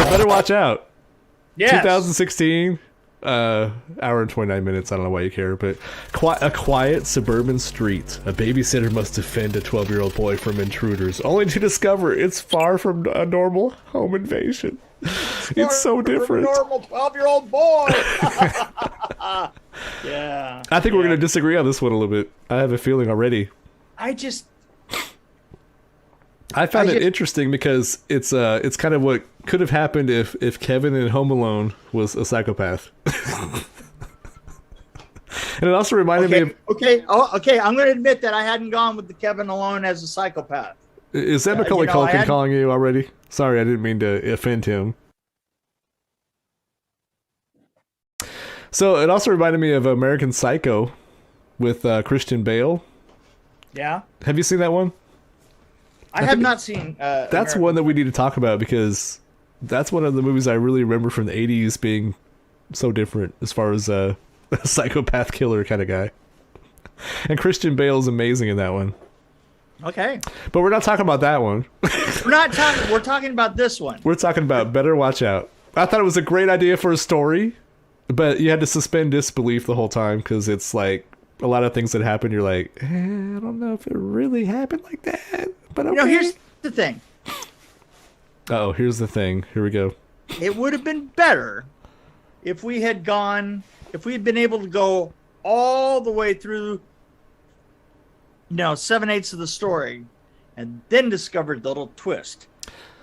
Better watch out. Yes. 2016, hour and 29 minutes. I don't know why you care, but a quiet suburban street. A babysitter must defend a 12-year-old boy from intruders, only to discover it's far from a normal home invasion. It's so different. A normal 12-year-old boy. Yeah. I think we're going to disagree on this one a little bit. I have a feeling already. I found it interesting because it's kind of what could have happened if Kevin in Home Alone was a psychopath. And it also reminded me of... Okay, I'm going to admit that I hadn't gone with the Kevin alone as a psychopath. Is that Macaulay Culkin calling you already? Sorry, I didn't mean to offend him. So it also reminded me of American Psycho with Christian Bale. Yeah. Have you seen that one? I have not seen... that's American one that we need to talk about because that's one of the movies I really remember from the 80s being so different as far as a psychopath killer kind of guy. And Christian Bale is amazing in that one. Okay. But we're not talking about that one. We're talking about this one. We're talking about Better Watch Out. I thought it was a great idea for a story, but you had to suspend disbelief the whole time because it's like a lot of things that happen. You're like, I don't know if it really happened like that. But okay. Here's the thing. Oh, here's the thing. Here we go. It would have been better if we had been able to go all the way through 7/8 of the story and then discovered the little twist.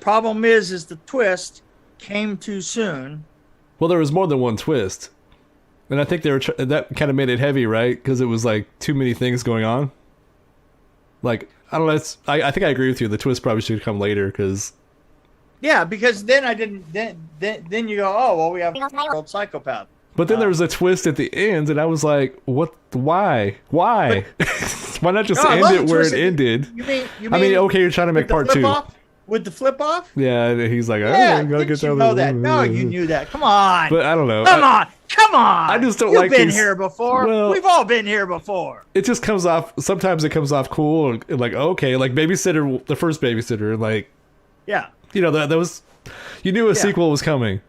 Problem is the twist came too soon. Well, there was more than one twist. And I think that kind of made it heavy, right? Because it was like too many things going on. Like, I don't know. I think I agree with you. The twist probably should come later because... Yeah, because then I didn't... Then you go, oh, well, we have an old psychopath. But then there was a twist at the end, and I was like, what? Why? Why? Why not just end it where it ended? You mean, okay, you're trying to make part 2. With the flip off? Yeah, he's like, I'm going to get that. No, you knew that. Come on. But I don't know. Come on. I just don't You've like been here before. Well, we've all been here before. It just comes off, sometimes it comes off cool, and like, okay, like Babysitter, the first Babysitter, and like, yeah. That was, you knew a sequel was coming.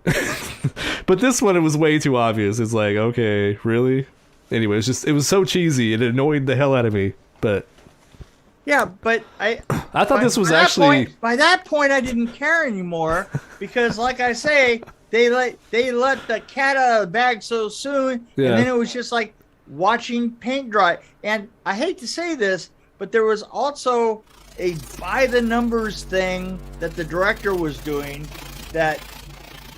But this one, it was way too obvious. It's like, okay, really? Anyway, it was so cheesy. It annoyed the hell out of me. But yeah, but I thought this was actually... By that point, I didn't care anymore because, like I say, they let the cat out of the bag so soon, and then it was just like watching paint dry. And I hate to say this, but there was also a by-the-numbers thing that the director was doing that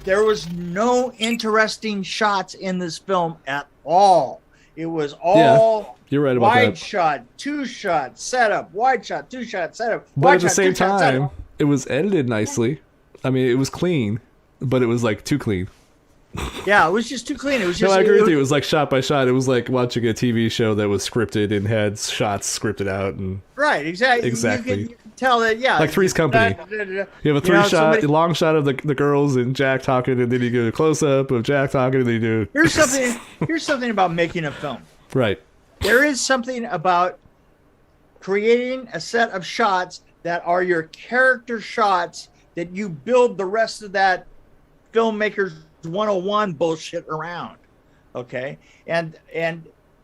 there was no interesting shots in this film at all. It was all you're right about wide that. shot, 2 shot, setup, wide shot, 2 shot, setup. But at the same time, it was edited nicely. I mean, it was clean, but it was like too clean. Yeah, it was just too clean. It was just. No, I agree with you. It was like shot by shot. It was like watching a TV show that was scripted and had shots scripted out and. Right. Exactly. You can tell that. Yeah. Like Three's Company. You have a 3-shot, long shot of the girls and Jack talking, and then you get a close up of Jack talking, and then you do. Here's something about making a film. Right. There is something about creating a set of shots that are your character shots that you build the rest of that filmmaker's 101 bullshit around. Okay. And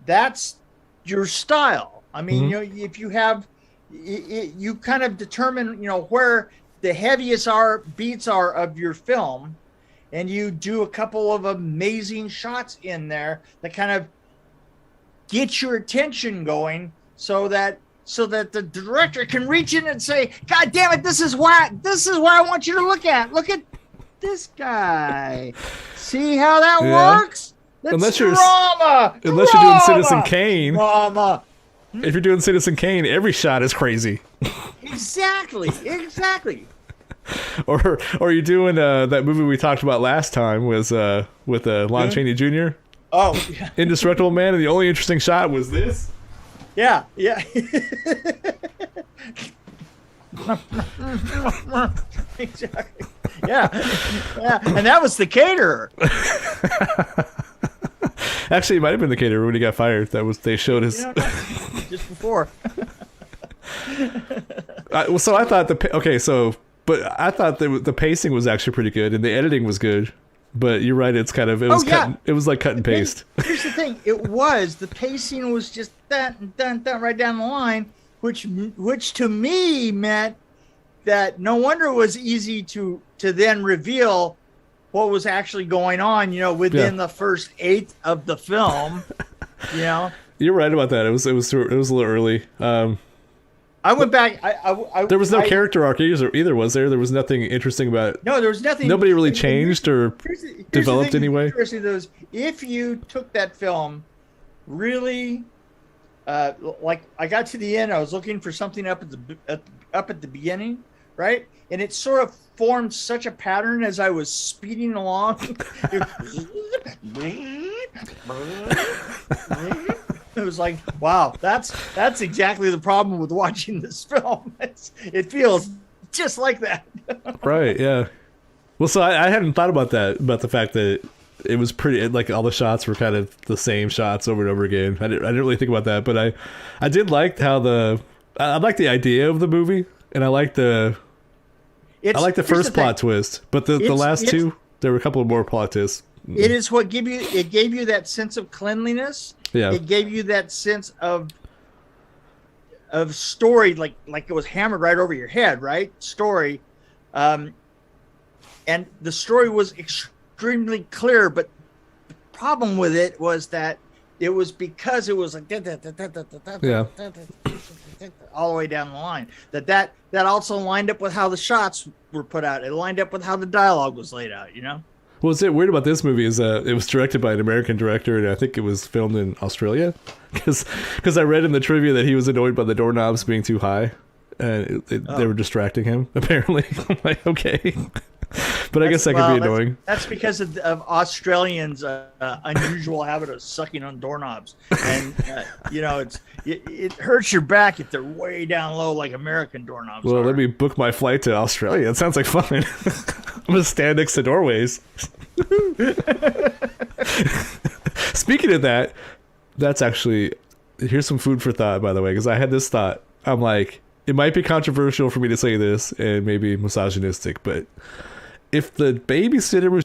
that's your style. I mean, if you have, you kind of determine, where the heaviest beats are of your film, and you do a couple of amazing shots in there that kind of get your attention going so that the director can reach in and say, God damn it, this is what I want you to look at. Look at this guy. See how that works? That's drama. Unless you're doing Citizen Kane. Drama. If you're doing Citizen Kane, every shot is crazy. Exactly. Or you're doing that movie we talked about last time was with Lon Chaney Jr. Oh, yeah. Indestructible Man, and the only interesting shot was this. Yeah. Exactly. Yeah, and that was the caterer. Actually, it might have been the caterer when he got fired. They showed his just before. So I thought so But I thought the pacing was actually pretty good and the editing was good. But you're right, it was like cut and paste. Here's the thing, the pacing was just that right down the line, which to me meant that no wonder it was easy to then reveal what was actually going on, within the first eighth of the film, You're right about that. It was a little early. I went back. There was no character arc either, was there? There was nothing interesting about it. No, there was nothing. Nobody really changed or developed anyway. Interesting, if you took that film really, like I got to the end, I was looking for something up at the beginning, right? And it sort of formed such a pattern as I was speeding along. It was like, wow, that's exactly the problem with watching this film. It feels just like that. Right, yeah. Well, so I hadn't thought about the fact that it was pretty, like all the shots were kind of the same shots over and over again. I didn't really think about that, but I did like how I like the idea of the movie, and I like the first plot twist, but the last two, there were a couple of more plot twists. It is what gave you that sense of cleanliness. Yeah. It gave you that sense of story, like it was hammered right over your head, right? Story. And the story was extremely clear, but the problem with it was that it was because it was like all the way down the line. That also lined up with how the shots were put out. It lined up with how the dialogue was laid out, Well, what's weird about this movie is it was directed by an American director, and I think it was filmed in Australia. Because I read in the trivia that he was annoyed by the doorknobs being too high, and they were distracting him, apparently. I'm like, okay. But I guess that could be annoying. That's because of Australians' unusual habit of sucking on doorknobs. And, it hurts your back if they're way down low like American doorknobs Well, are. let me book my flight to Australia. It sounds like fun. I'm going to stand next to doorways. Speaking of that, that's actually... Here's some food for thought, by the way, because I had this thought. I'm like, it might be controversial for me to say this and maybe misogynistic, but if the babysitter was...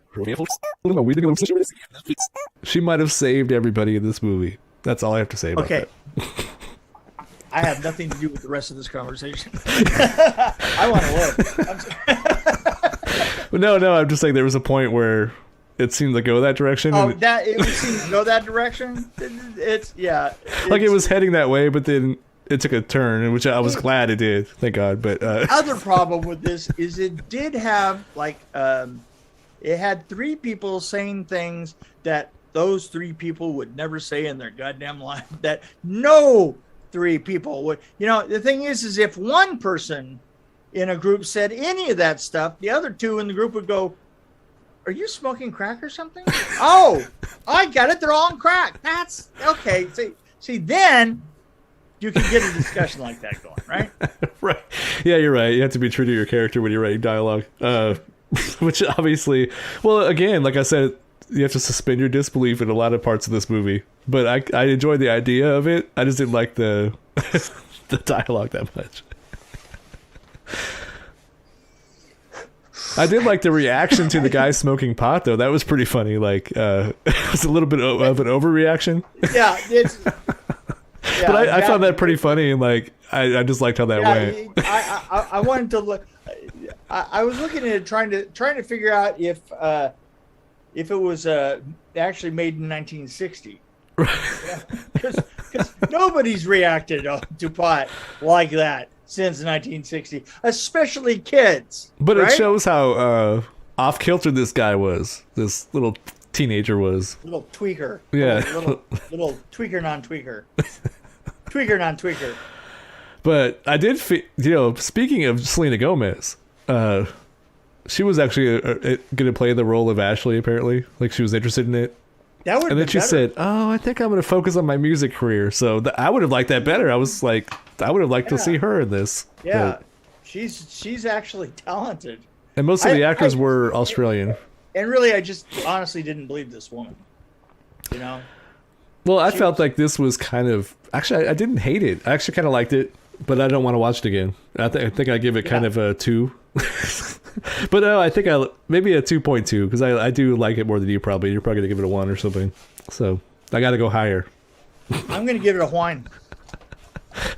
She might have saved everybody in this movie. That's all I have to say about that. I have nothing to do with the rest of this conversation. I want to live. No, I'm just saying there was a point where it seemed to go that direction. Oh, it seemed to go that direction? It was heading that way, but then it took a turn, which I was glad it did. Thank God. But other problem with this is it did have, it had three people saying things that those three people would never say in their goddamn life, that no three people would. The thing is if one person in a group said any of that stuff, the other two in the group would go, "Are you smoking crack or something?" "Oh, I got it. They're all on crack." That's okay. See, then you can get a discussion like that going, right? Right. Yeah, you're right. You have to be true to your character when you're writing dialogue. Which obviously, well, again, like I said, you have to suspend your disbelief in a lot of parts of this movie. But I enjoyed the idea of it. I just didn't like the the dialogue that much. I did like the reaction to the guy smoking pot, though. That was pretty funny. Like, it was a little bit of an overreaction. Yeah, but I found that pretty funny, and like I just liked how that went. I wanted to look. I was looking at it, trying to figure out if it was actually made in 1960. Because nobody's reacted to pot like that since 1960, especially kids. But right? It shows how off kilter this guy was. This little teenager was. Little tweaker. Yeah. Little tweaker, non-tweaker. Tweaker, non-tweaker. But I did, speaking of Selena Gomez, she was actually going to play the role of Ashley, apparently. Like, she was interested in it. And then she said, "Oh, I think I'm going to focus on my music career." So I would have liked that better. I was like, I would have liked to see her in this. Yeah, but, she's actually talented. And most of the actors were Australian. And really, I just honestly didn't believe this woman. Well, I felt like this was kind of... Actually, I didn't hate it. I actually kind of liked it, but I don't want to watch it again. I think I give it kind of a 2 But no, I think maybe a 2.2 because I do like it more than you probably. You're probably gonna give it a 1 or something. So I got to go higher. I'm gonna give it a whine.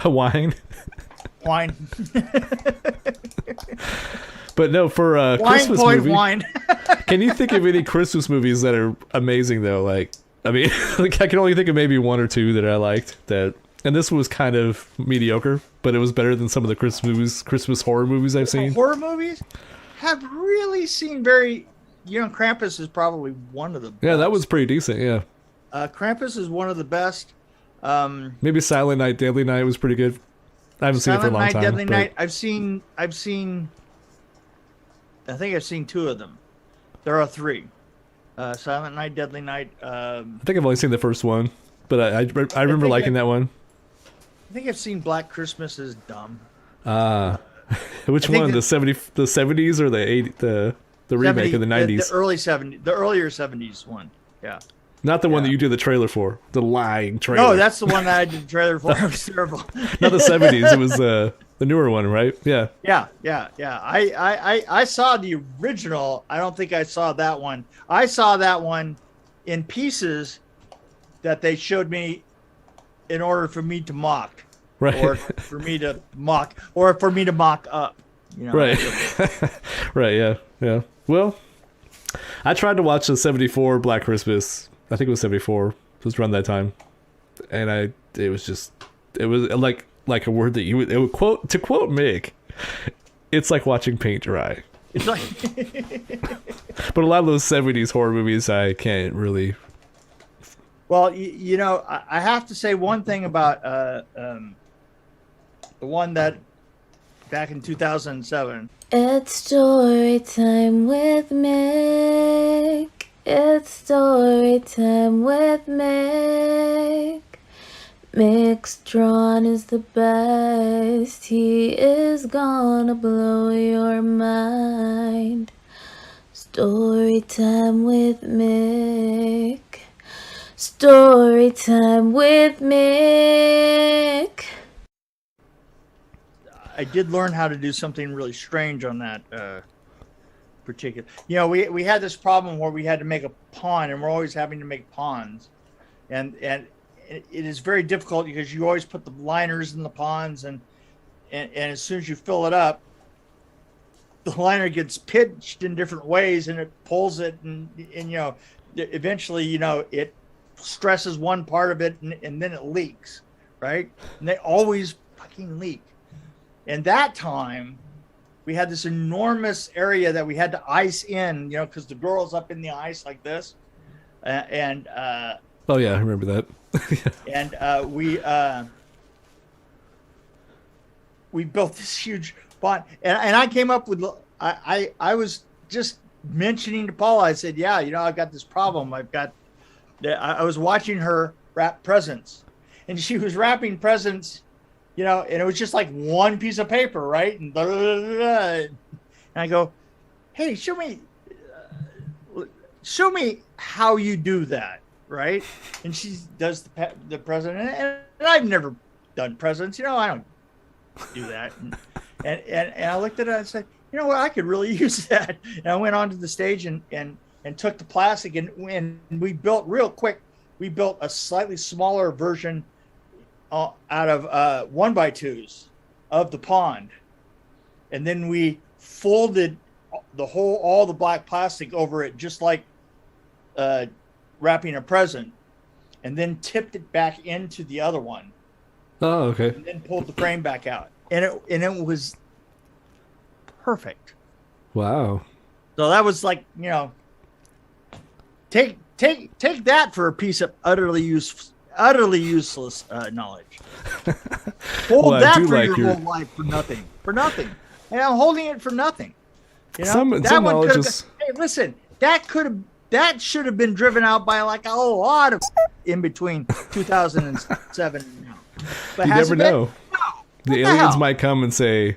A wine. Whine. But no, for a Christmas movie. Wine. Can you think of any Christmas movies that are amazing though? Like, I mean, like I can only think of maybe 1 or 2 that I liked. And this was kind of mediocre, but it was better than some of the Christmas horror movies I've seen. Horror movies have really seen very. Krampus is probably one of the best. Yeah, that was pretty decent. Yeah. Krampus is one of the best. Maybe Silent Night, Deadly Night was pretty good. I haven't seen it for a long time. Deadly Night. I've seen. I think I've seen 2 of them. There are 3. Silent Night, Deadly Night. I think I've only seen the first one, but I remember liking that one. I think I've seen Black Christmas is dumb. Which one? The 70s or the 80s? The remake of the 90s? The earlier 70s one. Yeah. Not the one that you did the trailer for. The lying trailer. No, that's the one that I did the trailer for. It was terrible. Not the 70s. It was the newer one, right? Yeah. Yeah. I saw the original. I don't think I saw that one. I saw that one in pieces that they showed me in order for me to mock. Right. Or for me to mock up. Right. Right, yeah. Well, I tried to watch the 74 Black Christmas. I think it was 74. It was around that time. And it was like a word that it would quote, to quote Mick, it's like watching paint dry. It's like But a lot of those 70s horror movies I can't really. Well, I have to say one thing about the one that back in 2007. It's story time with Mick. It's story time with Mick. Mick Strawn is the best. He is gonna blow your mind. Story time with Mick. Story time with Mick. I did learn how to do something really strange on that particular. We had this problem where we had to make a pond, and we're always having to make ponds, and it is very difficult because you always put the liners in the ponds, and as soon as you fill it up, the liner gets pitched in different ways, and it pulls it, and eventually it stresses one part of it, and then it leaks, right? And they always fucking leak. And that time, we had this enormous area that we had to ice in, because the girl's up in the ice like this, and oh yeah, I remember that. And we built this huge pond, and I came up with I was just mentioning to Paula. I said, yeah, I've got this problem. I was watching her wrap presents, and she was wrapping presents. And it was just like one piece of paper, right? And, blah, blah, blah, blah. And I go, hey, show me how you do that, right? And she does the present, and I've never done presents, I don't do that. And I looked at it and I said, you know what, I could really use that. And I went onto the stage and took the plastic and we built real quick. We built a slightly smaller version out of 1x2s of the pond, and then we folded all the black plastic over it, just like wrapping a present, and then tipped it back into the other one. Oh, okay. And then pulled the frame back out, and it was perfect. Wow. So that was like, take that for a piece of utterly useless knowledge. Hold that for your whole life for nothing. And I'm holding it for nothing. Some knowledge is... Hey, listen, that should have been driven out by like a lot of in between 2007 and now. But you never know. No. The aliens might come and say,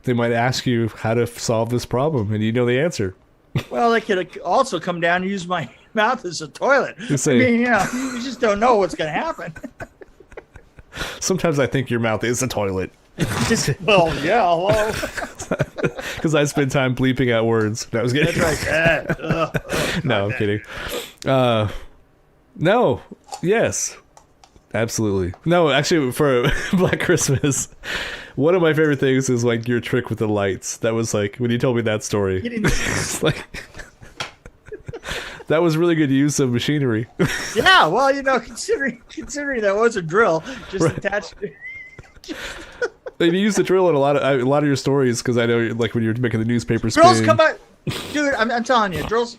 they might ask you how to solve this problem, and you know the answer. Well, they could also come down and use my mouth as a toilet. You just don't know what's going to happen. Sometimes I think your mouth is a toilet. Well, yeah. Hello. because I spend time bleeping out words. That was kidding. That's right. No, I'm kidding. No, yes, absolutely. No, actually, for Black Christmas, one of my favorite things is like your trick with the lights. That was like when you told me that story. It's like that was really good use of machinery. Yeah, well, considering that was a drill just attached. And you use the drill in a lot of your stories because I know, like when you're making the newspaper Drills spin. come up, dude. I'm telling you, drills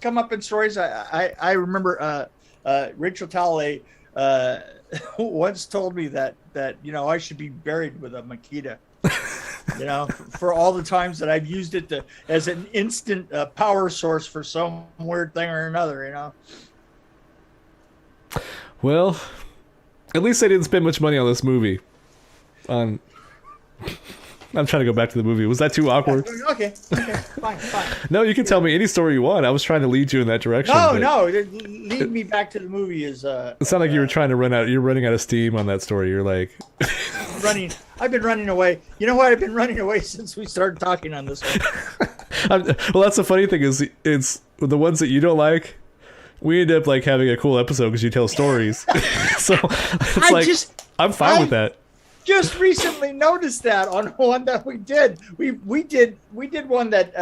come up in stories. I remember Rachel Talle once told me that I should be buried with a Makita. For all the times that I've used it as an instant power source for some weird thing or another. Well, at least I didn't spend much money on this movie. I'm trying to go back to the movie. Was that too awkward? Okay, fine. No, you can tell me any story you want. I was trying to lead you in that direction. No, lead me back to the movie is. It sounded like you were trying to run out. You're running out of steam on that story. You're like running. I've been running away. You know what? I've been running away since we started talking on this one. Well, that's the funny thing is it's the ones that you don't like. We end up like having a cool episode because you tell stories. So it's I'm fine with that. Just recently noticed that on one that we did. We did one that.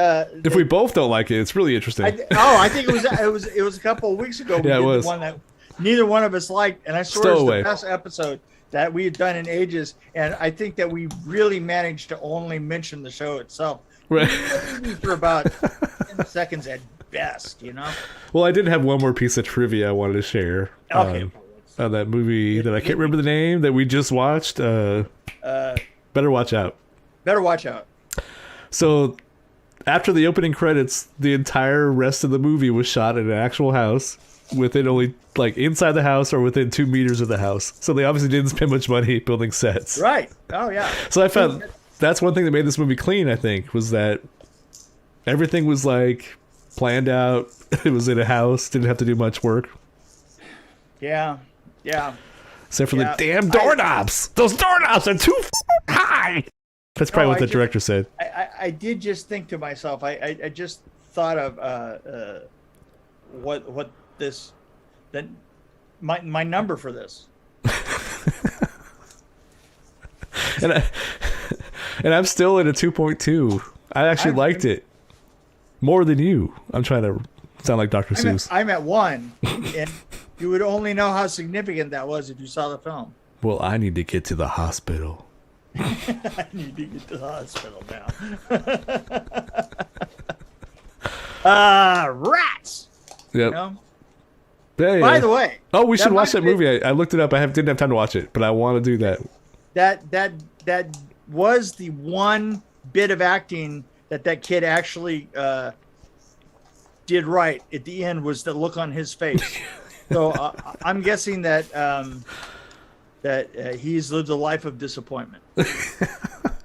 If we both don't like it, it's really interesting. I think it was a couple of weeks ago. We did it was the one that neither one of us liked, and I swear it's the best episode that we had done in ages. And I think that we really managed to only mention the show itself, right? For about 10 seconds at best, Well, I did have one more piece of trivia I wanted to share. Okay. That movie that I can't remember the name that we just watched. Better Watch Out. Better Watch Out. So after the opening credits, the entire rest of the movie was shot in an actual house within only like inside the house or within 2 meters of the house. So they obviously didn't spend much money building sets. Right. Oh yeah. So I found that's one thing that made this movie clean, I think, was that everything was like planned out. It was in a house, didn't have to do much work. Yeah. Except for the damn doorknobs. Those doorknobs are too high. That's probably what the director said. I did just think to myself. I just thought of what this my number for this. and I'm still at a 2.2. I actually liked it more than you. I'm trying to sound like Dr. Seuss. I'm at 1, and you would only know how significant that was if you saw the film. Well, I need to get to the hospital. I need to get to the hospital now. Rats. Yep. Yeah. By the way. Oh, we should watch that movie. I looked it up. Didn't have time to watch it, but I want to do that. That was the one bit of acting that kid actually did right at the end, was the look on his face. So I'm guessing that he's lived a life of disappointment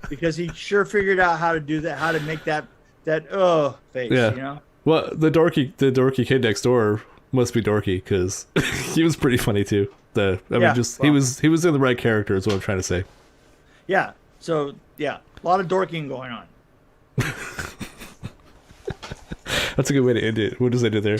because he sure figured out how to do that, how to make that face. Yeah. Well, the dorky kid next door must be dorky because he was pretty funny too. He was in the right character is what I'm trying to say. Yeah. So yeah, a lot of dorking going on. That's a good way to end it. What does I do there?